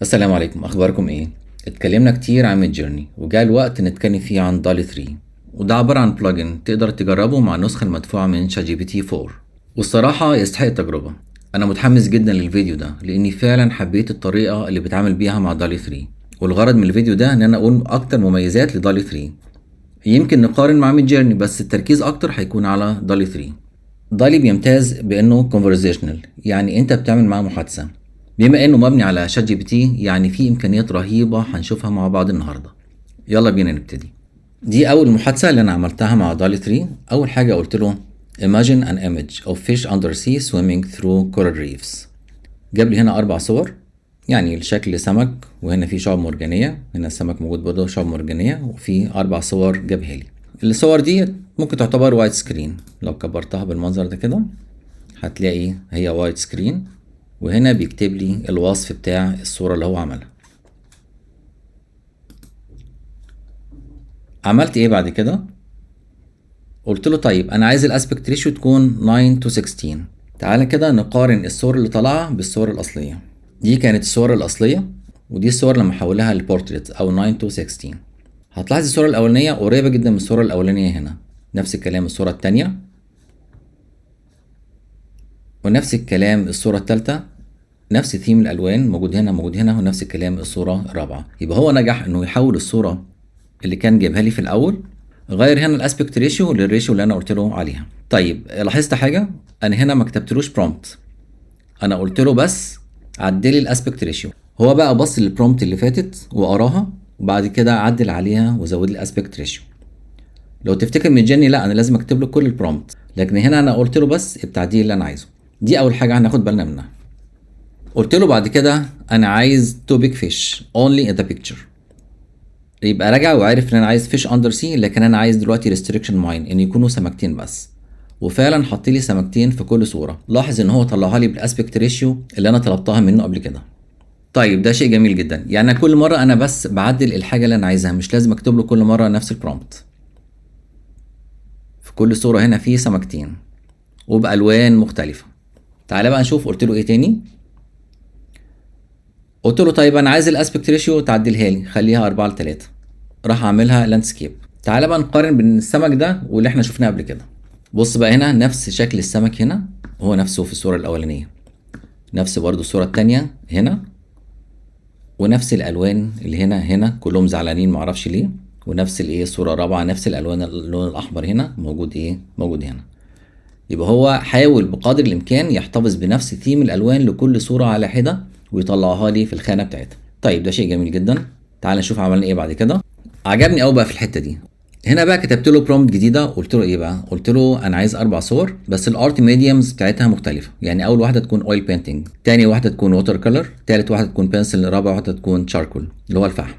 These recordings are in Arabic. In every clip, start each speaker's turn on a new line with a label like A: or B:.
A: السلام عليكم، اخباركم ايه؟ اتكلمنا كتير عن ميد جيرني وجاء الوقت نتكلم فيه عن دالي 3. وده عبارة عن بلجن تقدر تجربه مع النسخة المدفوعة من شات جي بي تي 4. والصراحة يستحق التجربة. انا متحمس جدا للفيديو ده لاني فعلا حبيت الطريقة اللي بتعامل بيها مع دالي 3. والغرض من الفيديو ده ان انا اقول اكتر مميزات لدالي 3. يمكن نقارن مع ميد جيرني بس التركيز اكتر هيكون على دالي 3. دالي بيمتاز بانه conversational، يعني انت بتعمل معاه محادثة. بما انه مبني على شات جي بي تي يعني في امكانيات رهيبة هنشوفها مع بعض النهاردة. يلا بينا نبتدي. دي اول محادثة اللي انا عملتها مع دالي 3. اول حاجة قلت له imagine an image of fish under sea swimming through coral reefs. جاب لي هنا 4 صور، يعني الشكل سمك وهنا في شعاب مرجانية، هنا السمك موجود برضه شعاب مرجانية، وفي 4 صور جابها لي. الصور دي ممكن تعتبر وايت سكرين، لو كبرتها بالمنظر ده كده هتلاقي هي وايت سكرين، وهنا بيكتب لي الوصف بتاع الصورة اللي هو عملها. عملت ايه بعد كده؟ قلت له طيب انا عايز الاسبكت ريشيو تكون 9 to 16. تعالى كده نقارن الصور اللي طالعة بالصور الأصلية. دي كانت الصور الأصلية، ودي الصور لما حولها لبورتريت أو 9 to 16. هتلاحظ الصورة الأولانية قريبة جدا من الصورة الأولانية هنا. نفس الكلام الصورة التانية، ونفس الكلام الصورة التالتة. نفس ثيم الألوان موجود هنا موجود هنا، ونفس الكلام الصورة الرابعة. يبقى هو نجح إنه يحول الصورة اللي كان جايبها لي في الأول، غير هنا الاسبكت ريشيو للريشيو اللي أنا قلت له عليها. طيب لاحظت حاجة؟ أنا هنا ما كتبتلوش برومبت، انا قلت له بس عدلي الاسبكت ريشيو. هو بقى بص للبرومبت اللي فاتت وقراها، وبعد كده عدل عليها وزود لي الاسبكت ريشيو. لو تفتكر من جاني لا انا لازم اكتب له كل البرومبت، لكن هنا انا قلت له بس التعديل اللي انا عايزه. دي اول حاجه هناخد بالنا منها. قلت له بعد كده انا عايز تو بيج فيش اونلي ان ذا بيكتشر. يبقى راجع وعارف ان انا عايز فيش اندر سي، لكن انا عايز دلوقتي ريستريكشن معين ان يكونوا سمكتين بس. وفعلا حط لي سمكتين في كل صوره. لاحظ ان هو طلعها لي بالاسبكت ريشيو اللي انا طلبتها منه قبل كده. طيب ده شيء جميل جدا، يعني كل مرة أنا بس بعدل الحاجة اللي أنا عايزها، مش لازم أكتب له كل مرة نفس البرومبت. في كل صورة هنا في سمكتين وبألوان مختلفة. تعالى بقى نشوف قلت له إيه تاني. قلت له طيب أنا عايز الأسبكت ريشيو تعدلها لي، خليها 4:3. راح أعملها لاندسكيب. تعالى بقى نقارن بين السمك ده واللي إحنا شفناه قبل كده. بص بقى هنا نفس شكل السمك هنا هو نفسه في الصورة الأولانية، نفس برضو الصورة التانية هنا، ونفس الالوان اللي هنا كلهم زعلانين معرفش ليه. ونفس الايه الصوره الرابعه نفس الالوان، اللون الاحمر هنا موجود موجود هنا. يبقى هو حاول بقدر الامكان يحتفظ بنفس ثيم الالوان لكل صوره على حده ويطلعها لي في الخانه بتاعتها. طيب ده شيء جميل جدا. تعال نشوف عملنا ايه بعد كده. عجبني قوي بقى في الحته دي. هنا بقى كتبت له برومبت جديده. قلت له ايه بقى؟ قلت له انا عايز 4 صور بس الارت ميديومز بتاعتها مختلفه، يعني اول واحده تكون اويل بينتنج، تاني واحده تكون ووتر كلر، تالت واحده تكون بنسل، رابع واحده تكون شاركول اللي هو الفحم.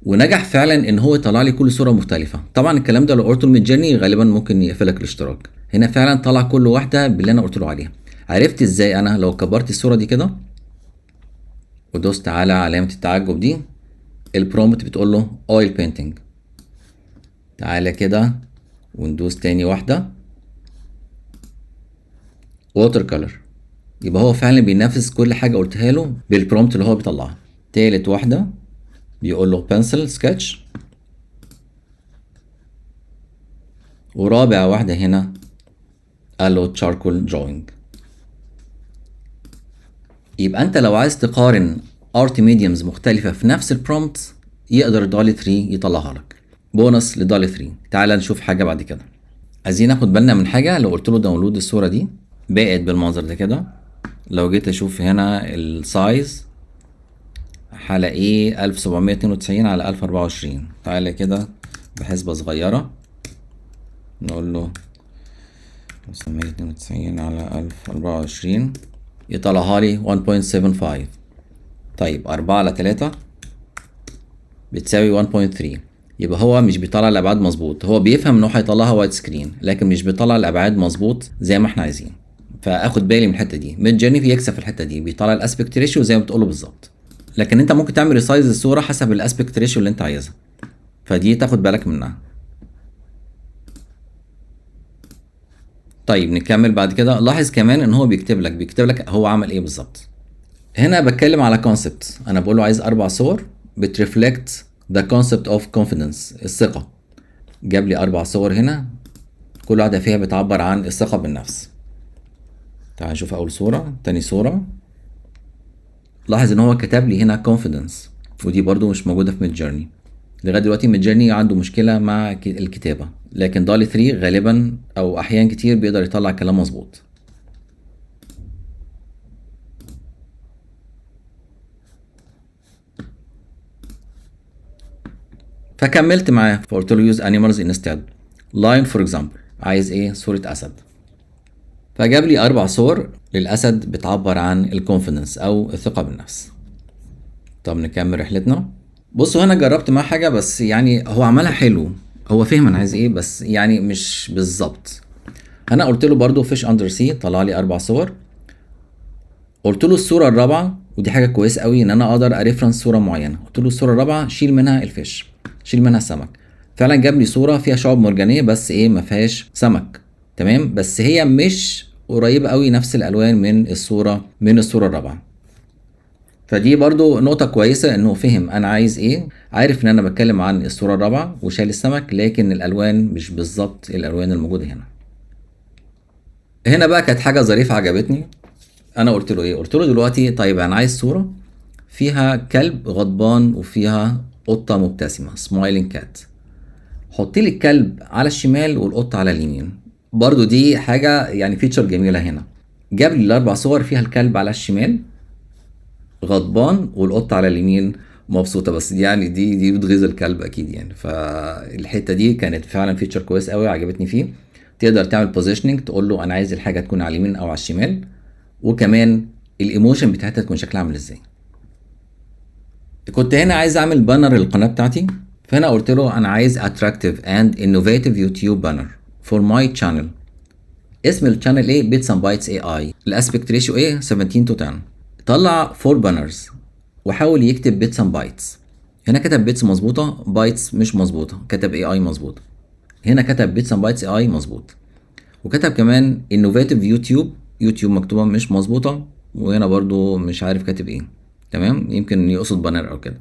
A: ونجح فعلا ان هو يطلع لي كل صوره مختلفه. طبعا الكلام ده لو قلته لميدجرني غالبا ممكن يقفلك الاشتراك. هنا فعلا طلع كل واحده باللي انا قلت له عليها. عرفت ازاي؟ انا لو كبرت الصوره دي كده ودوست على علامه التعجب دي، البرومبت بتقول له اويل بينتنج. تعالى كده وندوس تاني واحدة ووتر كلر. يبقى هو فعلا بينفذ كل حاجة قلتها له بالبرومبت اللي هو بيطلعها. تالت واحدة بيقول له بنسل سكتش، ورابع واحدة هنا قال له تشاركول دروينج. يبقى انت لو عايز تقارن ارت ميديومز مختلفة في نفس البرومبت يقدر دالي 3 يطلعها لك. بونص لدالي 3. تعال نشوف حاجة بعد كده. عايزين ناخد بالنا من حاجة. لو قلت له داونلود الصورة دي بقت بالمنظر ده كده. لو جيت اشوف هنا السايز هلاقيه 1792 على 1024. تعالى كده بحسبة صغيرة نقول له 1792 على 1024 يطلعها لي 1.75. طيب 4/3 بتساوي 1.3. يبقى هو مش بيطلع الابعاد مظبوط. هو بيفهم انه هيطلعها وايت سكرين لكن مش بيطلع الابعاد مظبوط زي ما احنا عايزين. فاخد بالي من الحته دي. ميد جيرني يكسب في الحته دي، بيطلع الاسبكت ريشيو زي ما بتقوله بالظبط، لكن انت ممكن تعمل ريسايز الصوره حسب الاسبكت ريشيو اللي انت عايزها، فدي تاخد بالك منها. طيب نكمل بعد كده. لاحظ كمان ان هو بيكتب لك هو عمل ايه بالظبط. هنا بتكلم على كونسبت، انا بقول له عايز 4 صور بترفلكت the concept of confidence، الثقة. جاب لي 4 صور هنا، كل واحدة فيها بتعبر عن الثقة بالنفس. تعال نشوف اول صورة، تاني صورة. لاحظ ان هو كتب لي هنا confidence، ودي برضو مش موجودة في ميدجيرني. لغاية دلوقتي ميدجيرني عنده مشكلة مع الكتابة، لكن دالي 3 غالبا او احيان كتير بيقدر يطلع كلام مظبوط. فكملت معاه، فقلت له use animals instead. lion for example، عايز ايه؟ صورة اسد. فجاب لي 4 صور للاسد بتعبر عن الكونفيدنس او الثقة بالنفس. طب نكمل رحلتنا. بصوا هنا جربت معاه حاجة، بس يعني هو عملها حلو، هو فهم انا عايز ايه، بس يعني مش بالظبط. انا قلت له برضو فيش اندر سي، طلع لي 4 صور. قلت له الصورة الرابعة، ودي حاجة كويسة قوي ان انا اقدر اريفرنس صورة معينة، قلت له الصورة الرابعة شيل منها الفيش، شيل منها السمك. فعلا جاب لي صورة فيها شعاب مرجانية بس ايه، ما فيهاش سمك. تمام، بس هي مش قريبة قوي نفس الالوان من الصورة الرابعة. فدي برضو نقطة كويسة انه فهم انا عايز ايه، عارف ان انا بتكلم عن الصورة الرابعة وشايل السمك، لكن الالوان مش بالظبط الالوان الموجودة هنا. هنا بقى كانت حاجة ظريفة عجبتني. انا قلت له ايه؟ قلت له دلوقتي طيب انا عايز صورة فيها كلب غضبان وفيها قطة مبتسمة سمايلينج كات، حط لي الكلب على الشمال والقطة على اليمين. برضو دي حاجة يعني فيتشر جميلة هنا. جاب لي ال4 صور فيها الكلب على الشمال غضبان والقطة على اليمين مبسوطة، بس يعني دي بتغيظ الكلب اكيد يعني. فالحتة دي كانت فعلا فيتشر كويس قوي عجبتني فيه. تقدر تعمل بوزيشننج، تقول له انا عايز الحاجة تكون على اليمين او على الشمال، وكمان الايموشن بتاعتها تكون شكلها عامل ازاي. كنت هنا عايز اعمل بانر للقناة بتاعتي، فهنا قلت له انا عايز attractive and innovative YouTube banner for my channel. اسم الشانل ايه؟ بيتس اند بايتس اي اي. الاسبكت ريشيو ايه؟ 17:10. طلع 4 بانرز وحاول يكتب بيتس اند بايتس. هنا كتب بيتس مظبوطه، بايتس مش مظبوطه، كتب اي اي مظبوط. هنا كتب بيتس اند بايتس اي اي مظبوط، وكتب كمان انوفيتيف يوتيوب مكتوبه مش مظبوطه، وهنا برضو مش عارف كاتب ايه. تمام، يمكن يقصد بانر او كده.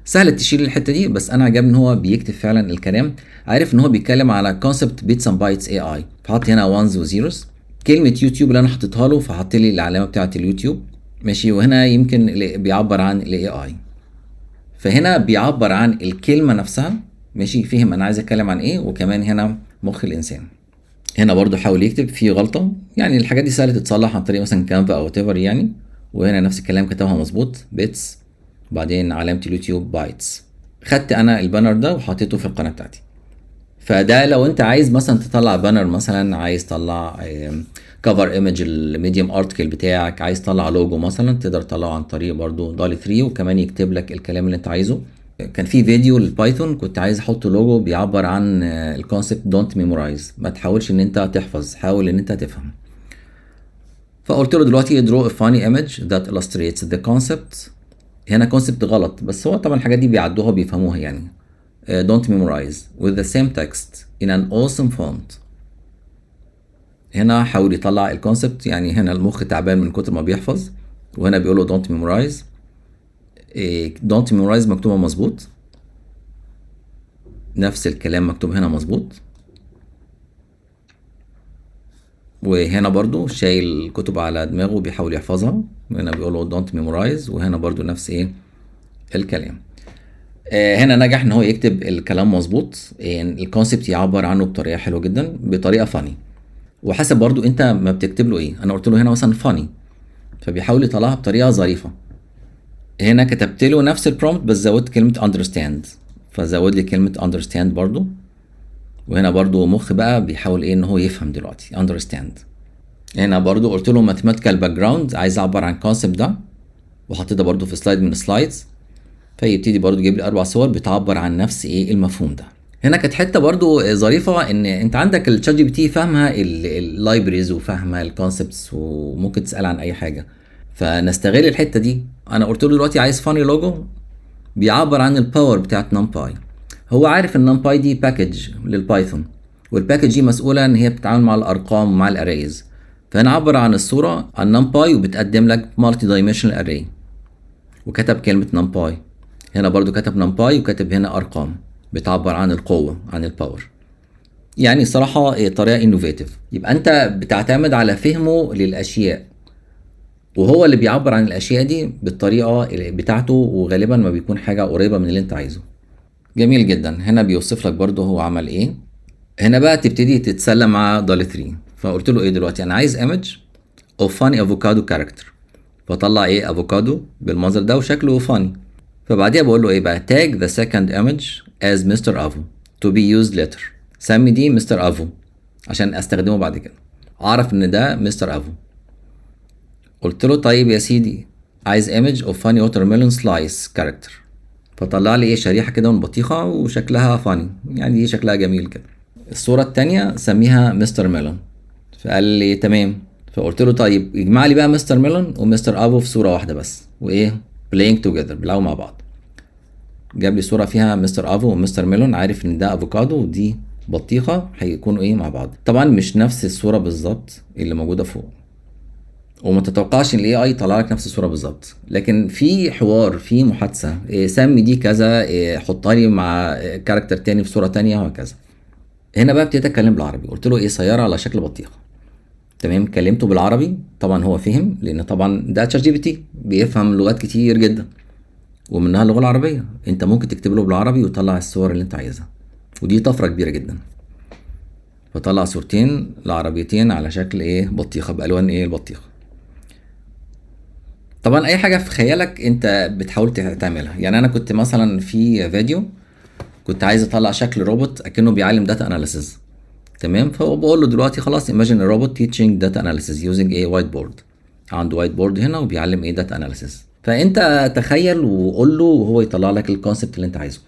A: سهل تشيل الحته دي، بس انا عجبني ان هو بيكتب فعلا الكلام، عارف ان هو بيتكلم على كونسبت بيتس اند بايتس اي اي، فحط هنا وانز وزيروز. كلمه يوتيوب اللي انا حطيتها له، فحط لي العلامه بتاعه اليوتيوب ماشي، وهنا يمكن بيعبر عن الاي اي، فهنا بيعبر عن الكلمه نفسها ماشي. فهم انا عايز اتكلم عن ايه، وكمان هنا مخ الانسان. هنا برضو حاول يكتب فيه غلطه، يعني الحاجات دي سهله تتصلح عن طريق مثلا كانفا او تيفر يعني. وهنا نفس الكلام كتبها مظبوط، بيتس وبعدين علامه اليوتيوب بايتس. خدت انا البانر ده وحطيته في القناه بتاعتي. فده لو انت عايز مثلا تطلع بانر، مثلا عايز تطلع كفر ايمج الميديوم ارتكل بتاعك، عايز تطلع لوجو مثلا، تقدر تطلعه عن طريق برضو دالي 3، وكمان يكتب لك الكلام اللي انت عايزه. كان في فيديو للبايثون كنت عايز احط لوجو بيعبر عن الكونسبت دونت ميمورايز، ما تحاولش ان انت تحفظ، حاول ان انت تفهم. فقلت له دلوقتي draw a funny image that illustrates the concept. هنا كونسبت غلط، بس هو طبعا الحاجات دي بيعدوها بيفهموها يعني. don't memorize with the same text in an awesome font. هنا حاول يطلع الكونسبت، يعني هنا المخ تعبان من كتر ما بيحفظ، وهنا بيقول له don't memorize. don't memorize مكتوبة مظبوط، نفس الكلام مكتوب هنا مظبوط، وهنا برضو شايل الكتب على دماغه بيحاول يحفظها، هنا بيقول له don't memorize، وهنا برضو نفس ايه الكلام. هنا نجح ان هو يكتب الكلام مظبوط، الكونسبت يعبر عنه بطريقه حلوه جدا، بطريقه فاني. وحسب برضو انت ما بتكتب له ايه، انا قلت له هنا مثلا فاني، فبيحاول يطلعها بطريقه ظريفه. هنا كتبت له نفس البرومبت بس زودت كلمه understand، فزود لي كلمه understand برضو. وهنا برضو مخ بقى بيحاول ايه ان هو يفهم دلوقتي understand. هنا برضو قلت له mathematical background، عايز اعبر عن الكونسبت ده، وحطيتها برضو في سلايد من السلايدز، فيبتدي برضو يجيب لي 4 صور بتعبر عن نفس ايه المفهوم ده. هنا كانت حته برضو ظريفه، ان انت عندك الشات جي بي تي فاهمه اللايبريز وفاهمه الكونسبتس، وممكن تسال عن اي حاجه، فنستغل الحته دي. انا قلت له دلوقتي عايز فاني لوجو بيعبر عن الباور بتاعت نمباي. هو عارف ان نمباي دي باكج للبايثون، والباكج دي مسؤوله ان هي بتتعامل مع الارقام ومع الاريز، فهنا عبر عن الصوره عن نمباي وبتقدم لك مالتي دايمنشنال اري. وكتب كلمة نمباي. هنا برضو كتب نمباي وكتب هنا ارقام بتعبر عن القوة، عن الباور. يعني صراحة طريقة انوفيتيف. يبقى انت بتعتمد على فهمه للاشياء، وهو اللي بيعبر عن الاشياء دي بالطريقة بتاعته، وغالبا ما بيكون حاجة قريبة من اللي انت عايزه. جميل جدا. هنا بيوصف لك برضو هو عمل ايه. هنا بقى تبتدي تتسلى مع دالي 3. فقلت له ايه دلوقتي؟ انا عايز ايمج اوف فاني افوكادو كاركتر. فطلع ايه؟ افوكادو بالمنظر ده وشكله فاني. فبعديها بقول له ايه بقى؟ tag the second image as Mr. Avo to be used later. سمي دي مستر افو عشان استخدمه بعد كده، اعرف ان ده مستر افو. قلت له طيب يا سيدي، عايز image of funny watermelon slice character. فطلع لي ايه؟ شريحة كده من بطيخة وشكلها فاني، يعني دي شكلها جميل كده. الصورة التانية سميها مستر ميلون. فقال لي تمام. فقلت له طيب يجمع لي بقى مستر ميلون ومستر افو في صورة واحدة بس، وايه؟ playing together، بيلعبوا مع بعض. جاب لي صورة فيها مستر افو ومستر ميلون، عارف ان ده افوكادو ودي بطيخة، هيكونوا ايه مع بعض. طبعا مش نفس الصورة بالظبط اللي موجودة فوق، وما تتوقعش ان الاي اي يطلع لك نفس الصورة بالظبط، لكن في حوار، في محادثة. إيه سمي دي كذا، إيه حطها لي مع كاركتر تاني في صورة تانية، وهكذا. هنا بقى ابتديت اتكلم بالعربي. قلت له ايه؟ سيارة على شكل بطيخة. تمام. كلمته بالعربي، طبعا هو فهم، لان طبعا ده تشات جي بي تي بيفهم لغات كتير جدا ومنها اللغه العربيه. انت ممكن تكتب له بالعربي ويطلع الصور اللي انت عايزها، ودي طفره كبيره جدا. فطلع صورتين العربيتين على شكل ايه؟ بطيخه، بالوان ايه؟ البطيخه. طبعا اي حاجه في خيالك انت بتحاول تعملها. يعني انا كنت مثلا في فيديو كنت عايز اطلع شكل روبوت اكنه بيعلم داتا اناليسز. تمام. فبقول له دلوقتي خلاص imagine a robot teaching data analysis using a whiteboard. عنده وايت بورد هنا وبيعلم ايه؟ داتا اناليسز. فانت تخيل وقول له وهو يطلع لك الكونسبت اللي انت عايزه.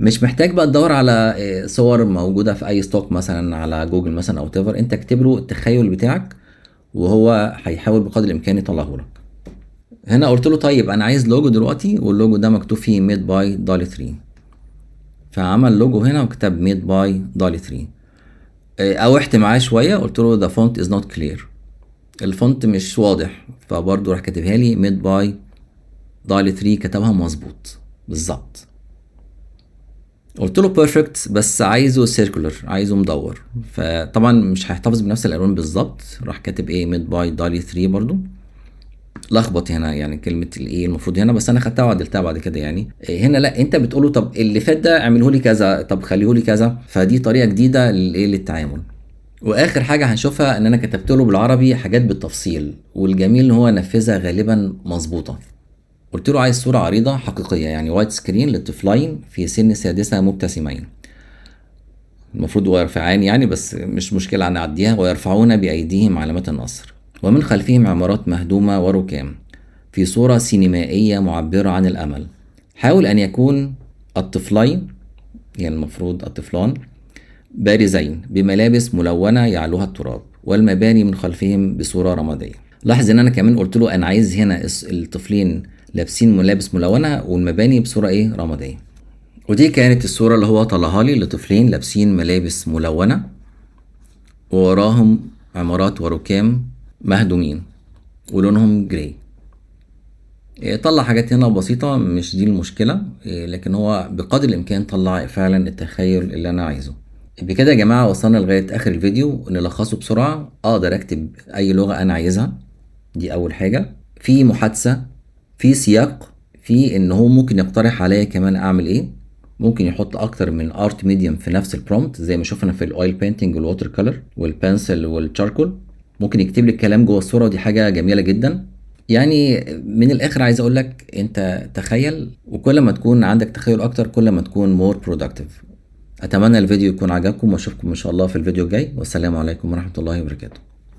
A: مش محتاج بقى تدور على صور موجوده في اي ستوك مثلا على جوجل مثلا او تيفر. انت اكتب له التخيل بتاعك وهو هيحاول بقدر الامكان يطلعه لك. هنا قلت له طيب انا عايز لوجو دلوقتي، واللوجو ده مكتوب فيه ميد باي دالي 3. فعمل لوجو هنا وكتب ميد باي دالي 3. اوحت معاه شويه، قلت له the font is not clear، الفونت مش واضح. فبرضه راح كاتبها لي ميد باي دالي 3، كتبها مظبوط بالظبط. قلت له بيرفكت، بس عايزه سيركولر، عايزه مدور. فطبعا مش هيحتفظ بنفس الالوان بالظبط. راح كاتب ايه؟ ميد باي دالي 3 برضو. لخبط هنا يعني كلمه الايه المفروض هنا، بس انا خدتها وعدلتها بعد كده. يعني هنا لا، انت بتقوله طب اللي فات ده اعمله لي كذا، طب خليه لي كذا. فدي طريقه جديده للايه؟ للتعامل. واخر حاجه هنشوفها ان انا كتبت له بالعربي حاجات بالتفصيل، والجميل ان هو نفذها غالبا مظبوطه. قلت له عايز صوره عريضه حقيقيه، يعني وايت سكرين للطفلين في سن السادسه مبتسمين. المفروض ويرفعان يعني، بس مش مشكله هنعديها. ويرفعون بايديهم علامات النصر، ومن خلفهم عمارات مهدومه وركام، في صوره سينمائيه معبره عن الامل. حاول ان يكون الطفلين، يعني المفروض الطفلان، بارزين بملابس ملونة يعلوها التراب، والمباني من خلفهم بصورة رمادية. لاحظ ان انا كمان قلت له انا عايز هنا الطفلين لابسين ملابس ملونة والمباني بصورة ايه؟ رمادية. ودي كانت الصورة اللي هو طلعها لي لطفلين لابسين ملابس ملونة ووراهم عمارات وركام مهدومين ولونهم جراي. طلع حاجات هنا بسيطة، مش دي المشكلة، لكن هو بقدر الامكان طلع فعلا التخيل اللي انا عايزه. بكده يا جماعة وصلنا لغاية آخر الفيديو. نلخصه بسرعة. أقدر أكتب أي لغة أنا عايزها، دي أول حاجة. في محادثة، في سياق، في إن هو ممكن يقترح عليا كمان أعمل إيه. ممكن يحط أكتر من ارت ميديوم في نفس البرومبت، زي ما شفنا في الأويل بينتنج والووتر كولر والبنسل والتشاركول. ممكن يكتب لي الكلام جوه الصورة، ودي حاجة جميلة جدا. يعني من الآخر عايز أقول لك أنت تخيل، وكل ما تكون عندك تخيل أكتر كل ما تكون مور برودكتيف. اتمنى الفيديو يكون عجبكم، واشوفكم ان شاء الله في الفيديو الجاي، والسلام عليكم ورحمة الله وبركاته.